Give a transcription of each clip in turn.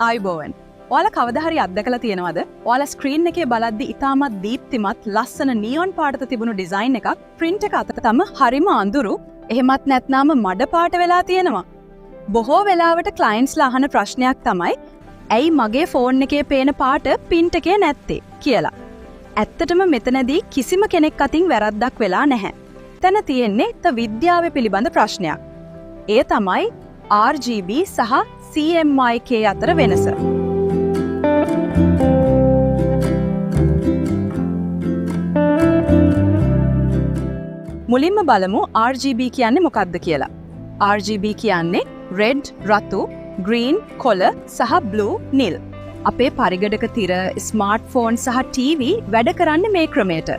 ආයුබෝවන්. ඔයාලා කවදා හරි අත්දැකලා තියෙනවද? ඔයාලා ස්ක්‍රීන් එකේ බලද්දි ඉතාමත් දීප්තිමත් ලස්සන නියොන් පාටට තිබුණු ඩිසයින් එකක් print එක අතට තම හරිම අඳුරු එහෙමත් නැත්නම් මඩ පාට වෙලා තියෙනවා. බොහෝ වෙලාවට ක්ලයන්ට්ස්ලා අහන ප්‍රශ්නයක් තමයි ඇයි මගේ ෆෝන් එකේ පේන පාට print එකේ නැත්තේ කියලා. ඇත්තටම මෙතනදී කිසිම කෙනෙක් අතින් වැරද්දක් වෙලා නැහැ. තන තියෙන්නේ විද්‍යාව පිළිබඳ ප්‍රශ්නයක්. ඒ තමයි RGB සහ CMYK අතර වෙනස. මුලින්ම බලමු RGB කියන්නේ මොකක්ද කියලා. RGB කියන්නේ red රතු, green කොළ සහ blue නිල්. අපේ පරිගඩක තිර, ස්මාර්ට්ෆෝන් සහ TV වැඩ කරන්නේ මේ ක්‍රමයට.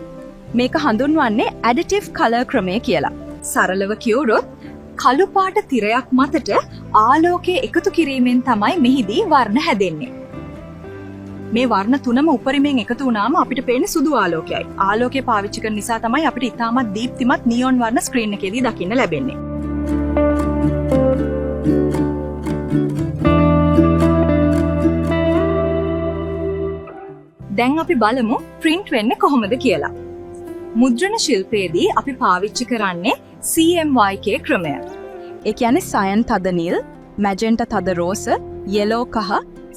මේක හඳුන්වන්නේ additive color ක්‍රමය කියලා. සරලව කියවුවොත් කළු පාට තිරයක් මතට ආලෝකය එකතු කිරීමෙන් තමයි මෙහිදී වර්ණ හැදෙන්නේ. මේ වර්ණ තුනම උපරිමයෙන් එකතු වුණාම අපිට පේන්නේ සුදු ආලෝකයයි. ආලෝකය පාවිච්චි කරන නිසා තමයි අපිට ඉතාමත් දීප්තිමත් නියොන් වර්ණ ස්ක්‍රීන් එකේදී දකින්න ලැබෙන්නේ. දැන් අපි බලමු print වෙන්නේ කොහොමද කියලා. මුද්‍රණ ශිල්පයේදී අපි පාවිච්චි කරන්නේ CMYK ක්‍රමය. ඒ කියන්නේ cyan තද නිල්, magenta තද රෝස, yellow කහ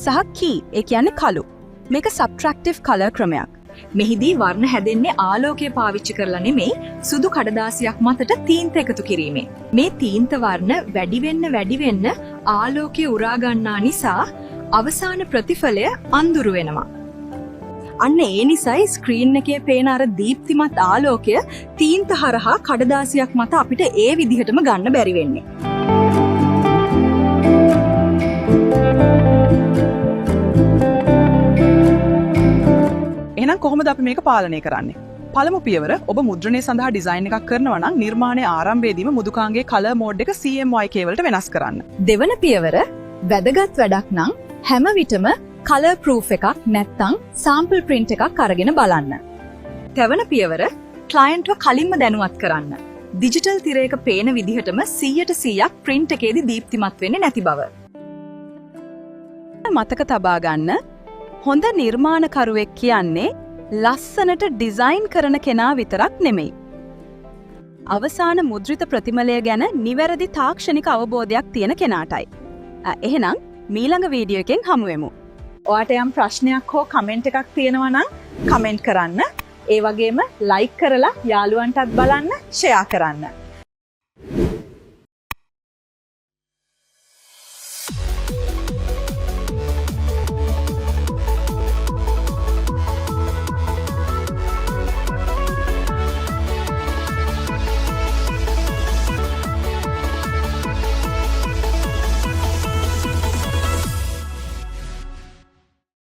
සහ key ඒ කියන්නේ කළු. මේක subtractive color ක්‍රමයක්. මෙහිදී වර්ණ හැදෙන්නේ ආලෝකය පාවිච්චි කරලා නෙමෙයි සුදු කඩදාසියක් මතට තීන්ත එකතු කිරීමෙන්. මේ තීන්ත වර්ණ වැඩි වෙන්න ආලෝකය උරා ගන්නා නිසා අවසාන ප්‍රතිඵලය අඳුරු වෙනවා. අන්න ඒ නිසායි ස්ක්‍රීන් එකේ පේන අර දීප්තිමත් ආලෝකය තීන්ත හරහා කඩදාසියක් මත අපිට ඒ විදිහටම ගන්න බැරි වෙන්නේ. එහෙනම් කොහොමද අපි මේක පාලනය කරන්නේ? පළමු පියවර ඔබ මුද්‍රණය සඳහා ඩිසයින් එකක් කරනවා නම් නිර්මාණයේ ආරම්භයේදීම මුදුකාංගයේ කලර් මෝඩ් එක CMYK වලට වෙනස් කරන්න. දෙවන පියවර වැදගත් වැඩක් නම් හැම විටම කලර් ප්‍රූෆ් එකක් නැත්නම් සාම්පල් print එකක් අරගෙන බලන්න. තෙවන පියවර ක්ලයන්ට්ව කලින්ම දැනුවත් කරන්න. ඩිජිටල් තිරයක පේන විදිහටම 100% print එකේදී දීප්තිමත් වෙන්නේ නැති බව. මතක තබා ගන්න හොඳ නිර්මාණකරුවෙක් කියන්නේ ලස්සනට ඩිසයින් කරන කෙනා විතරක් නෙමෙයි. අවසාන මුද්‍රිත ප්‍රතිමලය ගැන නිවැරදි තාක්ෂණික අවබෝධයක් තියෙන කෙනාටයි. එහෙනම් මීළඟ වීඩියෝ එකෙන් හමු වෙමු. ඔයාට යම් ප්‍රශ්නයක් හෝ කමෙන්ට් එකක් තියෙනවා නම් කමෙන්ට් කරන්න. ඒ වගේම ලයික් කරලා යාළුවන්ටත් බලන්න, ෂෙයා කරන්න.